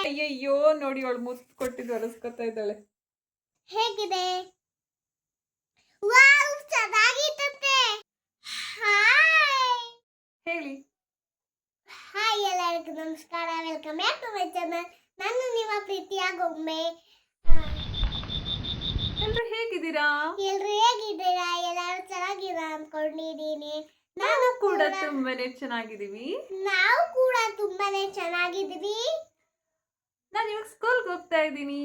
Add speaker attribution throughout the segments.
Speaker 1: ಅಯ್ಯಯ್ಯೋ ನೋಡಿ ಅವಳು ಮುತ್ತು ಕೊಟ್ಟಿದ್ದು ಒರೆಸ್ಕೊತಾ ಇದ್ದಾಳೆ.
Speaker 2: ಹೇಗಿದೆ? ವಾವ್ ಚೆನ್ನಾಗಿರುತ್ತೆ. ಹಾಯ್
Speaker 1: ಹೇಳಿ.
Speaker 2: ಹಾಯ್ ಎಲ್ಲರಿಗೂ ನಮಸ್ಕಾರ, welcome back to my channel. ನಾನು ನಿಮ್ಮ ಪ್ರೀತಿಯ ಗೊಂಬೆ.
Speaker 1: ಎಲ್ರು ಹೇಗಿದ್ದೀರಾ?
Speaker 2: ಎಲ್ರು ಹೇಗಿದ್ದೀರಾ? ಎಲ್ಲರೂ ಚೆನ್ನಾಗಿದ್ದೀರಾ ಅನ್ಕೊಂಡಿದ್ದೀನಿ.
Speaker 1: ನಾನು ಕೂಡ ತುಂಬಾನೇ ಚೆನ್ನಾಗಿದ್ದೀವಿ.
Speaker 2: ನಾವು ಕೂಡ ತುಂಬಾನೇ ಚೆನ್ನಾಗಿದ್ದೀವಿ.
Speaker 1: ನಾನು ಇವಾಗ ಸ್ಕೂಲ್ಗೆ ಹೋಗ್ತಾ ಇದ್ದೀನಿ.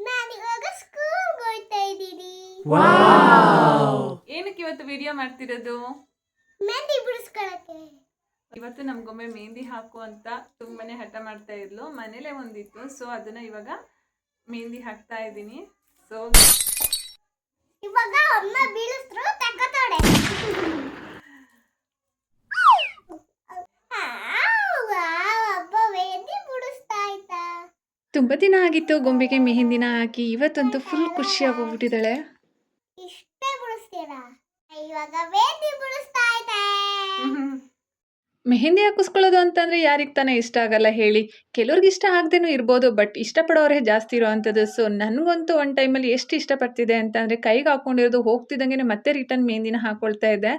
Speaker 2: ನಾನು ಇವಾಗ ಸ್ಕೂಲ್ಗೆ ಹೋಗ್ತಾ ಇದ್ದೀನಿ.
Speaker 1: ಏನಕ್ಕೆ ಇವತ್ತು ವಿಡಿಯೋ ಮಾಡ್ತಿರೋದು?
Speaker 2: ಮೆಹಂದಿ ಬಿಡಿಸ್ಕೊಳಕ್ಕೆ.
Speaker 1: ಇವತ್ತು ನಮ್ಗೊಮ್ಮೆ ಮೆಹಂದಿ ಹಾಕು ಅಂತ ತುಂಬಾನೇ ಹಠ ಮಾಡ್ತಾ ಇದ್ಲು. ಮನೇಲೆ ಒಂದಿತ್ತು, ಸೊ ಅದನ್ನ ಇವಾಗ ಮೆಹಂದಿ ಹಾಕ್ತಾ ಇದ್ದೀನಿ. ಸೊ
Speaker 2: ಇವಾಗ ಅಮ್ಮ ಬೀಳಿಸ್ರು ತಗೋತಾಳೆ. ಅಪ್ಪ ಮೆಹಂದಿ ಬಿಡಿಸ್ತಾ ಇದ್ದ.
Speaker 1: ತುಂಬಾ ದಿನ ಆಗಿತ್ತು ಗೊಂಬೆಗೆ ಮೆಹಂದಿನ ಹಾಕಿ. ಇವತ್ತಂತೂ ಫುಲ್ ಖುಷಿ ಆಗೋಗ್ಬಿಟ್ಟಿದ್ದಾಳೆ.
Speaker 2: ಇಷ್ಟೇ ಬಿಡಿಸ್ತೀರಾ? ಇವಾಗ ಮೆಹಂದಿ ಬಿಡಿಸ್ತಾ ಇದ್ದೆ.
Speaker 1: ಮೆಹಂದಿ ಹಾಕಿಸ್ಕೊಳ್ಳೋದು ಅಂತಂದರೆ ಯಾರಿಗೆ ತಾನೇ ಇಷ್ಟ ಆಗಲ್ಲ ಹೇಳಿ. ಕೆಲವ್ರಿಗೆ ಇಷ್ಟ ಆಗದೇನೂ ಇರ್ಬೋದು, ಬಟ್ ಇಷ್ಟಪಡೋರೇ ಜಾಸ್ತಿ ಇರೋವಂಥದ್ದು. ಸೊ ನನಗಂತೂ ಒಂದು ಟೈಮಲ್ಲಿ ಎಷ್ಟು ಇಷ್ಟಪಡ್ತಿದ್ದೆ ಅಂತಂದರೆ ಕೈಗೆ ಹಾಕ್ಕೊಂಡಿರೋದು ಹೋಗ್ತಿದ್ದಂಗೆ ಮತ್ತೆ ರಿಟರ್ನ್ ಮೆಹಂದಿನ ಹಾಕ್ಕೊಳ್ತಾ ಇದ್ದೆ.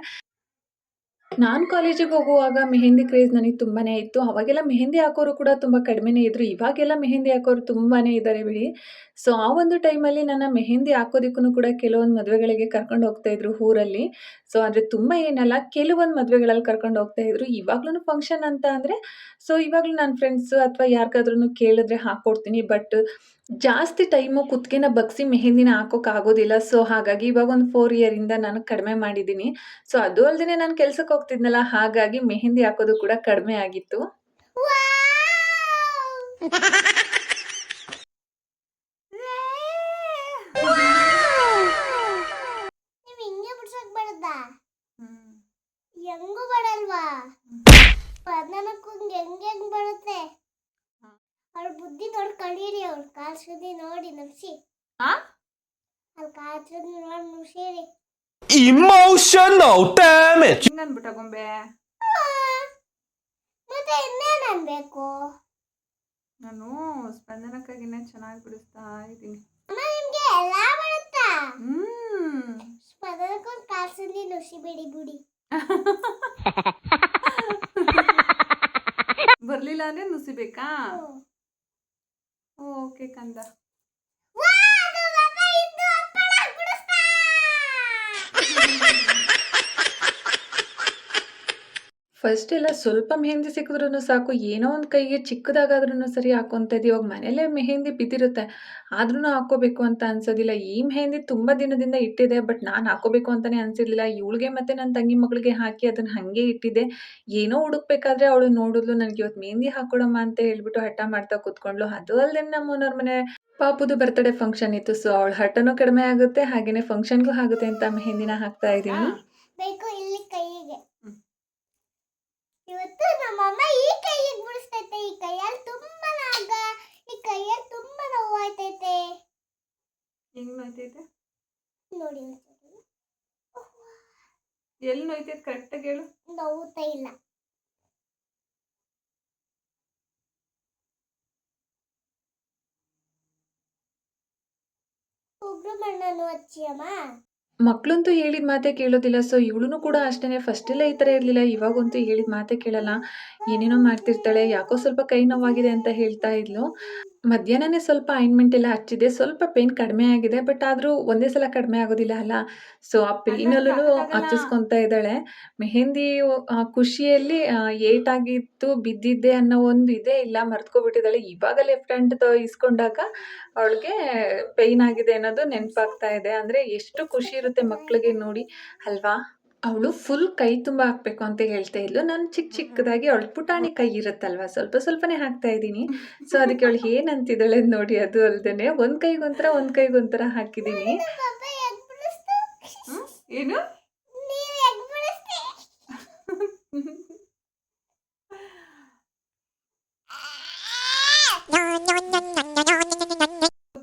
Speaker 1: ನಾನು ಕಾಲೇಜಿಗೆ ಹೋಗುವಾಗ ಮೆಹಂದಿ ಕ್ರೇಜ್ ನನಗೆ ತುಂಬಾ ಇತ್ತು. ಅವಾಗೆಲ್ಲ ಮೆಹಂದಿ ಹಾಕೋರು ಕೂಡ ತುಂಬ ಕಡಿಮೆನೇ ಇದ್ದರು. ಇವಾಗೆಲ್ಲ ಮೆಹಂದಿ ಹಾಕೋರು ತುಂಬಾ ಇದ್ದಾರೆ ಬಿಡಿ. ಸೊ ಆ ಒಂದು ಟೈಮಲ್ಲಿ ನನ್ನ ಮೆಹಂದಿ ಹಾಕೋದಕ್ಕೂ ಕೂಡ ಕೆಲವೊಂದು ಮದುವೆಗಳಿಗೆ ಕರ್ಕೊಂಡು ಹೋಗ್ತಾಯಿದ್ರು ಊರಲ್ಲಿ. ಸೊ ಆದರೆ ತುಂಬ ಏನಲ್ಲ, ಕೆಲವೊಂದು ಮದುವೆಗಳಲ್ಲಿ ಕರ್ಕೊಂಡು ಹೋಗ್ತಾಯಿದ್ರು. ಇವಾಗ್ಲೂ ಫಂಕ್ಷನ್ ಅಂತ ಅಂದರೆ ಸೊ ಇವಾಗಲೂ ನನ್ನ ಫ್ರೆಂಡ್ಸು ಅಥವಾ ಯಾರಿಗಾದ್ರೂ ಕೇಳಿದ್ರೆ ಹಾಕ್ಕೊಡ್ತೀನಿ. ಬಟ್ ಜಾಸ್ತಿ ಟೈಮು ಕುತ್ತಿಗೆನ ಬಗ್ಸಿ ಮೆಹಂದಿನ ಹಾಕೋಕ್ಕಾಗೋದಿಲ್ಲ. ಸೊ ಹಾಗಾಗಿ ಇವಾಗ ಒಂದು 4 ಇಯರಿಂದ ನಾನು ಕಡಿಮೆ ಮಾಡಿದ್ದೀನಿ. ಸೊ ಅದು ಅಲ್ಲದೆ ನಾನು ಕೆಲ್ಸಕ್ಕೆ ಹೋಗ್ತಿದ್ನಲ್ಲ, ಹಾಗಾಗಿ ಮೆಹಂದಿ ಹಾಕೋದು ಕೂಡ ಕಡಿಮೆ ಆಗಿತ್ತು.
Speaker 2: ನೀವು ಹಿಂಗೆ ಬಿಡ್ಸಕ್ ಬರುತ್ತಾ? ಹೆಂಗೂ ಬರಲ್ವಾ? ನನಗೂ ಹೆಂಗ್ ಬರುತ್ತೆ? ಅವ್ರ ಬುದ್ಧಿ ನೋಡಿ ಕಳೀರಿ. ಅವ್ರ ಕಾಲ್ ಸುದ್ದಿ ನೋಡಿ ನಮ್ಸಿ. ಅವ್ರ ಕಾಲ್ ಸುದ್ದಿ ನೋಡಿ ನಮ್ಸಿರಿ.
Speaker 3: Emotional damage.
Speaker 1: ಹಿಂಗನ್ಬಿಟ್ಟ ಗೊಂಬೆ.
Speaker 2: ಮತ್ತೆ ಇನ್ನೇನ್ ಅನ್ಬೇಕು?
Speaker 1: ನಾನು ಸ್ಪಂದನಕ್ಕಾಗಿನೇ ಚೆನ್ನಾಗಿ ಬಿಡಿಸ್ತಾ ಇದ್ದೀನಿ.
Speaker 2: ಅಮ್ಮ ನಿಮ್ಗೆ ಎಲ್ಲ ಬರುತ್ತಾ? ಸ್ಪಂದನಕ್ಕೊಂದು ಕಾಲ್ ಸುದ್ದಿ ನುಸಿಬೇಡಿ ಬಿಡಿ.
Speaker 1: ಬರ್ಲಿಲ್ಲ ಅಂದ್ರೆ ನುಸಿಬೇಕಾ? ಓಕೆ ಕಂದ. ಫಸ್ಟ್ ಎಲ್ಲ ಸ್ವಲ್ಪ ಮೆಹಂದಿ ಸಿಕ್ಕಿದ್ರೂ ಸಾಕು, ಏನೋ ಒಂದು ಕೈಗೆ ಚಿಕ್ಕದಾಗಾದ್ರೂ ಸರಿ ಹಾಕ್ಕೊತ ಇದ್ದೀವಿ. ಇವಾಗ ಮನೇಲೇ ಮೆಹಂದಿ ಬಿದ್ದಿರುತ್ತೆ, ಆದ್ರೂ ಹಾಕ್ಕೋಬೇಕು ಅಂತ ಅನ್ಸೋದಿಲ್ಲ. ಈ ಮೆಹಂದಿ ತುಂಬ ದಿನದಿಂದ ಇಟ್ಟಿದೆ, ಬಟ್ ನಾನು ಹಾಕೋಬೇಕು ಅಂತಲೇ ಅನಿಸಿರ್ಲಿಲ್ಲ. ಇವಳಿಗೆ ಮತ್ತು ನನ್ನ ತಂಗಿ ಮಗಳಿಗೆ ಹಾಕಿ ಅದನ್ನು ಹಾಗೆ ಇಟ್ಟಿದ್ದೆ. ಏನೋ ಹುಡುಕ್ಬೇಕಾದ್ರೆ ಅವಳು ನೋಡಿದ್ಲು, ನನಗೆ ಇವತ್ತು ಮೆಹಂದಿ ಹಾಕ್ಕೊಡಮ್ಮ ಅಂತ ಹೇಳ್ಬಿಟ್ಟು ಹಠ ಮಾಡ್ತಾ ಕೂತ್ಕೊಂಡ್ಲು. ಅದು ಅಲ್ಲದೆ ನಮ್ಮ ಓನರ್ ಮನೆ ಪಾಪುದು ಬರ್ತ್ಡೇ ಫಂಕ್ಷನ್ ಇತ್ತು. ಸೊ ಅವಳ ಹಠನೂ ಕಡಿಮೆ ಆಗುತ್ತೆ, ಹಾಗೆಯೇ ಫಂಕ್ಷನ್ಗೂ ಆಗುತ್ತೆ ಅಂತ ಮೆಹಂದಿನ ಹಾಕ್ತಾ ಇದ್ದೀನಿ.
Speaker 2: ಬೇಕು ಇಲ್ಲಿ ಕೈಗೆ. ಇವತ್ತು ನಮ್ಮಮ್ಮ ಈ ಕೈಗೆ ಬಿಡಿಸ್ತೈತೆ. ಈ ಕೈಯಲ್ಲಿ ತುಂಬಾ ನಾಗ, ಈ ಕೈಯಲ್ಲಿ ತುಂಬಾ ನೋವಾಯ್ತೈತೆ.
Speaker 1: ಹೆಂಗ್ ನೋಯ್ತೈತೆ
Speaker 2: ನೋಡಿ?
Speaker 1: ಎಲ್ಲಿ ನೋಯ್ತೈತೆ ಕರೆಕ್ಟಾಗಿ ಹೇಳು.
Speaker 2: ನೋವುತ್ತಾ ಇಲ್ಲ. ಉಗ್ರು ಮಣ್ಣನ್ನು ಹಚ್ಚಿ ಅಮ್ಮ.
Speaker 1: ಮಕ್ಕಳಂತೂ ಹೇಳಿದ ಮಾತೇ ಕೇಳೋದಿಲ್ಲ. ಸೊ ಇವಳು ಕೂಡ ಅಷ್ಟೇ. ಫಸ್ಟೆಲ್ಲ ಈ ಥರ ಇರಲಿಲ್ಲ, ಇವಾಗಂತೂ ಹೇಳಿದ ಮಾತೇ ಕೇಳಲ್ಲ. ಏನೇನೋ ಮಾಡ್ತಿರ್ತಾಳೆ. ಯಾಕೋ ಸ್ವಲ್ಪ ಕೈ ನೋವಾಗಿದೆ ಅಂತ ಹೇಳ್ತಾ ಇದ್ಲು. ಮಧ್ಯಾಹ್ನನೇ ಸ್ವಲ್ಪ ಆಯಿಂಟ್ಮೆಂಟ್ ಎಲ್ಲ ಹಚ್ಚಿದೆ, ಸ್ವಲ್ಪ ಪೇನ್ ಕಡಿಮೆ ಆಗಿದೆ. ಬಟ್ ಆದರೂ ಒಂದೇ ಸಲ ಕಡಿಮೆ ಆಗೋದಿಲ್ಲ ಅಲ್ಲ. ಸೊ ಆ ಪೇನಲ್ಲೂ ಹಚ್ಚಿಸ್ಕೊತಾ ಇದ್ದಾಳೆ. ಮೆಹಂದಿ ಖುಷಿಯಲ್ಲಿ ಏಟಾಗಿತ್ತು, ಬಿದ್ದಿದ್ದೆ ಅನ್ನೋ ಒಂದು ಇದೇ ಇಲ್ಲ, ಮರ್ತ್ಕೊಬಿಟ್ಟಿದ್ದಾಳೆ. ಇವಾಗ ಲೆಫ್ಟ್ ಹ್ಯಾಂಡ್ ಇಸ್ಕೊಂಡಾಗ ಅವಳಿಗೆ ಪೇಯ್ನ್ ಆಗಿದೆ ಅನ್ನೋದು ನೆನಪಾಗ್ತಾ ಇದೆ. ಅಂದರೆ ಎಷ್ಟು ಖುಷಿ ಇರುತ್ತೆ ಮಕ್ಕಳಿಗೆ ನೋಡಿ ಅಲ್ವಾ. ಅವಳು ಫುಲ್ ಕೈ ತುಂಬ ಹಾಕಬೇಕು ಅಂತ ಹೇಳ್ತಾ ಇದ್ಲು. ನಾನು ಚಿಕ್ಕದಾಗಿ ಅವಳು ಪುಟಾಣಿ ಕೈ ಇರುತ್ತಲ್ವ, ಸ್ವಲ್ಪ ಸ್ವಲ್ಪನೇ ಹಾಕ್ತಾ ಇದ್ದೀನಿ. ಸೊ ಅದಕ್ಕೆ ಅವಳು ಏನಂತಿದ್ದಾಳೆ ನೋಡಿ. ಅದು ಅಲ್ಲದೆ ಒಂದು ಕೈಗೊಂಥರ ಹಾಕಿದ್ದೀನಿ. ಏನು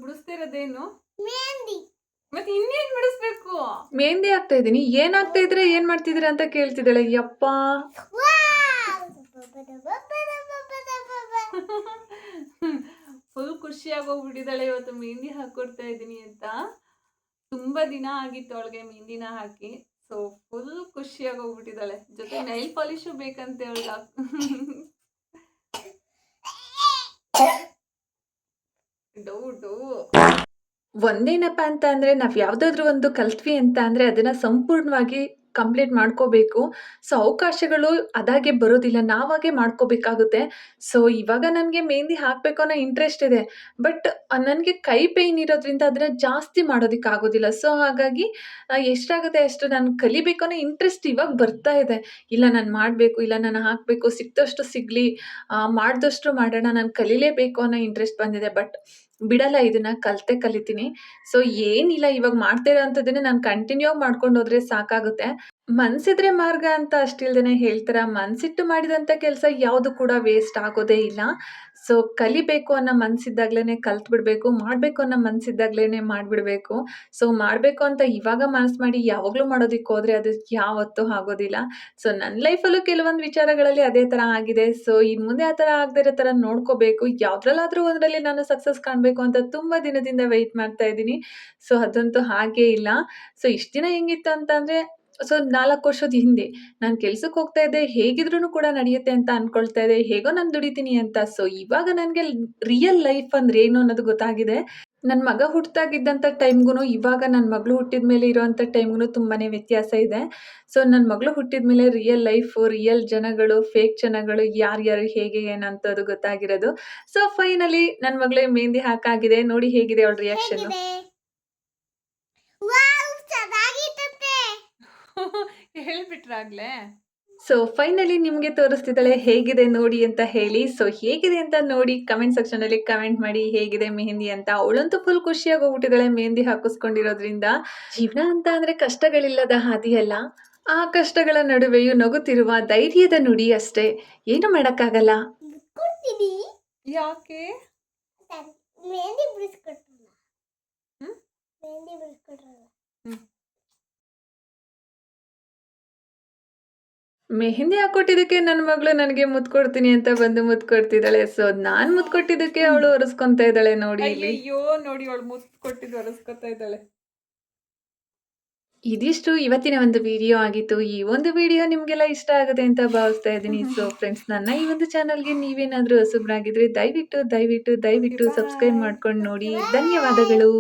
Speaker 1: ಬಿಡಿಸ್ತಿರೋದೇನು?
Speaker 2: ಮೆಹಂದಿ.
Speaker 1: ಮತ್ತೆ ಇನ್ನೇನ್ ಬಿಡಿಸ್ಬೇಕು? ಮೆಹಂದಿ ಹಾಕ್ತಾ ಇದ್ದೀನಿ. ಏನ್ ಹಾಕ್ತಾ ಇದ್ರೆ ಏನ್ ಮಾಡ್ತಿದ್ದೀರಾ ಅಂತ ಕೇಳ್ತಿದ್ದಾಳೆ. ಯಪ್ಪ ಖುಷಿಯಾಗೋಗ್ಬಿಟ್ಟಿದ್ದಾಳೆ ಇವತ್ತು ಮೆಹಂದಿ ಹಾಕೊಡ್ತಾ ಇದ್ದೀನಿ ಅಂತ. ತುಂಬಾ ದಿನ ಆಗಿತ್ತು ಅವಳಿಗೆ ಮೆಹಂದಿನ ಹಾಕಿ. So full ಖುಷಿಯಾಗೋಗ್ಬಿಟ್ಟಿದ್ದಾಳೆ. ಜೊತೆ ನೈಲ್ ಪಾಲಿಶು ಬೇಕಂತೆ ಅವಳಿಗೆ. ಡೌಟು ಒಂದೇನಪ್ಪ ಅಂತ ಅಂದರೆ ನಾವು ಯಾವುದಾದ್ರೂ ಒಂದು ಕಲ್ತ್ವಿ ಅಂತ ಅಂದರೆ ಅದನ್ನು ಸಂಪೂರ್ಣವಾಗಿ ಕಂಪ್ಲೀಟ್ ಮಾಡ್ಕೋಬೇಕು. ಸೊ ಅವಕಾಶಗಳು ಅದಾಗೆ ಬರೋದಿಲ್ಲ, ನಾವಾಗೆ ಮಾಡ್ಕೋಬೇಕಾಗುತ್ತೆ. ಸೊ ಇವಾಗ ನನಗೆ ಮೆಹಂದಿ ಹಾಕಬೇಕು ಅನ್ನೋ ಇಂಟ್ರೆಸ್ಟ್ ಇದೆ. ಬಟ್ ನನಗೆ ಕೈ ಪೇಯ್ನ್ ಇರೋದ್ರಿಂದ ಅದನ್ನು ಜಾಸ್ತಿ ಮಾಡೋದಕ್ಕಾಗೋದಿಲ್ಲ. ಸೊ ಹಾಗಾಗಿ ಎಷ್ಟಾಗುತ್ತೆ ಅಷ್ಟು ನಾನು ಕಲಿಬೇಕು ಅನ್ನೋ ಇಂಟ್ರೆಸ್ಟ್ ಇವಾಗ ಬರ್ತಾ ಇದೆ. ಇಲ್ಲ ನಾನು ಮಾಡಬೇಕು, ಇಲ್ಲ ನಾನು ಹಾಕಬೇಕು, ಸಿಕ್ದಷ್ಟು ಸಿಗಲಿ, ಮಾಡಿದಷ್ಟು ಮಾಡೋಣ, ನಾನು ಕಲೀಲೇಬೇಕು ಅನ್ನೋ ಇಂಟ್ರೆಸ್ಟ್ ಬಂದಿದೆ. ಬಟ್ ಬಿಡಲ್ಲ, ಇದನ್ನ ಕಲಿತೀನಿ. ಸೊ ಏನಿಲ್ಲ, ಇವಾಗ ಮಾಡ್ತಾ ಇರೋಂಥದ್ದನ್ನ ನಾನು ಕಂಟಿನ್ಯೂ ಆಗಿ ಮಾಡ್ಕೊಂಡು ಹೋದ್ರೆ ಸಾಕಾಗುತ್ತೆ. ಮನ್ಸಿದ್ರೆ ಮಾರ್ಗ ಅಂತ ಅಷ್ಟಿಲ್ದೇನೆ ಹೇಳ್ತಾರ. ಮನ್ಸಿಟ್ಟು ಮಾಡಿದಂಥ ಕೆಲಸ ಯಾವುದು ಕೂಡ ವೇಸ್ಟ್ ಆಗೋದೇ ಇಲ್ಲ. ಸೊ ಕಲಿಬೇಕು ಅನ್ನೋ ಮನ್ಸಿದ್ದಾಗ್ಲೇನೆ ಕಲ್ತ್ ಬಿಡಬೇಕು, ಮಾಡಬೇಕು ಅನ್ನೋ ಮನ್ಸಿದ್ದಾಗ್ಲೇನೆ ಮಾಡಿಬಿಡಬೇಕು. ಸೊ ಮಾಡಬೇಕು ಅಂತ ಇವಾಗ ಮನಸ್ಸು ಮಾಡಿ ಯಾವಾಗಲೂ ಮಾಡೋದಕ್ಕೆ ಹೋದರೆ ಅದು ಯಾವತ್ತೂ ಆಗೋದಿಲ್ಲ. ಸೊ ನನ್ನ ಲೈಫಲ್ಲೂ ಕೆಲವೊಂದು ವಿಚಾರಗಳಲ್ಲಿ ಅದೇ ಥರ ಆಗಿದೆ. ಸೊ ಇನ್ನು ಮುಂದೆ ಆ ಥರ ಆಗದೇ ಇರೋ ಥರ ನೋಡ್ಕೋಬೇಕು. ಯಾವುದ್ರಲ್ಲಾದರೂ ಒಂದರಲ್ಲಿ ನಾನು ಸಕ್ಸಸ್ ಕಾಣಬೇಕು ಅಂತ ತುಂಬ ದಿನದಿಂದ ವೆಯ್ಟ್ ಮಾಡ್ತಾ ಇದ್ದೀನಿ. ಸೊ ಅದಂತೂ ಹಾಗೇ ಇಲ್ಲ. ಸೊ ಇಷ್ಟು ದಿನ ಹೆಂಗಿತ್ತು ಅಂತಂದರೆ, ಸೊ 4 ವರ್ಷದ ಹಿಂದೆ ನಾನು ಕೆಲ್ಸಕ್ಕೆ ಹೋಗ್ತಾ ಇದ್ದೆ, ಹೇಗಿದ್ರೂ ಕೂಡ ನಡೆಯುತ್ತೆ ಅಂತ ಅನ್ಕೊಳ್ತಾ ಇದ್ದೆ, ಹೇಗೋ ನಾನು ದುಡಿತೀನಿ ಅಂತ. ಸೊ ಇವಾಗ ನನಗೆ ರಿಯಲ್ ಲೈಫ್ ಅಂದ್ರೆ ಏನು ಅನ್ನೋದು ಗೊತ್ತಾಗಿದೆ. ನನ್ನ ಮಗ ಹುಟ್ಟಿದಾಗಿದ್ದಂಥ ಟೈಮ್ಗೂ ಇವಾಗ ನನ್ನ ಮಗಳು ಹುಟ್ಟಿದ ಮೇಲೆ ಇರೋವಂಥ ಟೈಮ್ಗೂ ತುಂಬಾ ವ್ಯತ್ಯಾಸ ಇದೆ. ಸೊ ನನ್ನ ಮಗಳು ಹುಟ್ಟಿದ ಮೇಲೆ ರಿಯಲ್ ಲೈಫು, ರಿಯಲ್ ಜನಗಳು, ಫೇಕ್ ಜನಗಳು, ಯಾರ್ಯಾರು ಹೇಗೆ ಏನಂತದ್ದು ಗೊತ್ತಾಗಿರೋದು. ಸೊ ಫೈನಲಿ ನನ್ನ ಮಗಳಿಗೆ ಮೆಹಂದಿ ಹಾಕಾಗಿದೆ. ನೋಡಿ ಹೇಗಿದೆ ಅವಳ ರಿಯಾಕ್ಷನ್.
Speaker 2: ಹೇಗಿದೆ? ವಾವ್, ಚೆನ್ನಾಗಿತ್ತಂತೆ.
Speaker 1: ಹೇಳ್ಬಿಟ್ರಾಗ್ಲೇ. ಸೊ ಫೈನಲಿ ನಿಮಗೆ ತೋರಿಸ್ತಿದ್ದಾಳೆ, ಹೇಗಿದೆ ನೋಡಿ ಅಂತ ಹೇಳಿ. ಸೊ ಹೇಗಿದೆ ಅಂತ ನೋಡಿ ಕಮೆಂಟ್ ಸೆಕ್ಷನಲ್ಲಿ ಕಮೆಂಟ್ ಮಾಡಿ ಹೇಗಿದೆ ಮೆಹಂದಿ ಅಂತ. ಅವಳಂತೂ ಫುಲ್ ಖುಷಿಯಾಗಿ ಹೋಗ್ಬಿಟ್ಟಿದ್ದಾಳೆ ಮೆಹಂದಿ ಹಾಕಿಸ್ಕೊಂಡಿರೋದ್ರಿಂದ. ಜೀವನ ಅಂತ ಅಂದರೆ ಕಷ್ಟಗಳಿಲ್ಲದ ಹಾದಿಯಲ್ಲ, ಆ ಕಷ್ಟಗಳ ನಡುವೆಯೂ ನಗುತ್ತಿರುವ ಧೈರ್ಯದ ನುಡಿ ಅಷ್ಟೇ. ಏನು ಮಾಡೋಕ್ಕಾಗಲ್ಲ.
Speaker 2: ಕೊಡ್ತೀನಿ.
Speaker 1: ಯಾಕೆ?
Speaker 2: ಮೆಹಂದಿ ಬಿಡಿಸ್ಕೊಟ್ರಲ್ಲ.
Speaker 1: ಹ್ಮ್?
Speaker 2: ಮೆಹಂದಿ ಬಿಡಿಸ್ಕೊಟ್ರಲ್ಲ.
Speaker 1: ಮೆಹಂದಿ ಹಾಕೊಟ್ಟಿದ್ದಕ್ಕೆ ನನ್ನ ಮಗಳು ನನಗೆ ಮುತ್ತು ಕೊಡ್ತೀನಿ ಅಂತ ಬಂದು ಮುತ್ತು ಕೊಡ್ತಿದ್ದಾಳೆ. ಸೊ ನಾನು ಮುತ್ತು ಕೊಟ್ಟಿದ್ದಕ್ಕೆ ಅವಳು ಒರೆಸ್ಕೊಂತಾ ಇದ್ದಾಳೆ. ನೋಡಿ ಇಲ್ಲಿ. ಅಯ್ಯೋ ನೋಡಿ, ಅವಳು ಮುತ್ತು ಕೊಟ್ಟಿದ್ದು ಒರೆಸ್ಕೊತಾ ಇದ್ದಾಳೆ. ಇದಿಷ್ಟು ಇವತ್ತಿನ ಒಂದು ವಿಡಿಯೋ ಆಗಿತ್ತು. ಈ ಒಂದು ವಿಡಿಯೋ ನಿಮಗೆಲ್ಲ ಇಷ್ಟ ಆಗುತ್ತೆ ಅಂತ ಭಾವಿಸ್ತಾ ಇದ್ದೀನಿ. ಸೊ ಫ್ರೆಂಡ್ಸ್, ನನ್ನ ಈ ಒಂದು ಚಾನಲ್ಗೆ ನೀವೇನಾದರೂ ಹೊಸಬ್ರಾಗಿದ್ರೆ ದಯವಿಟ್ಟು ಸಬ್ಸ್ಕ್ರೈಬ್ ಮಾಡ್ಕೊಂಡು ನೋಡಿ. ಧನ್ಯವಾದಗಳು.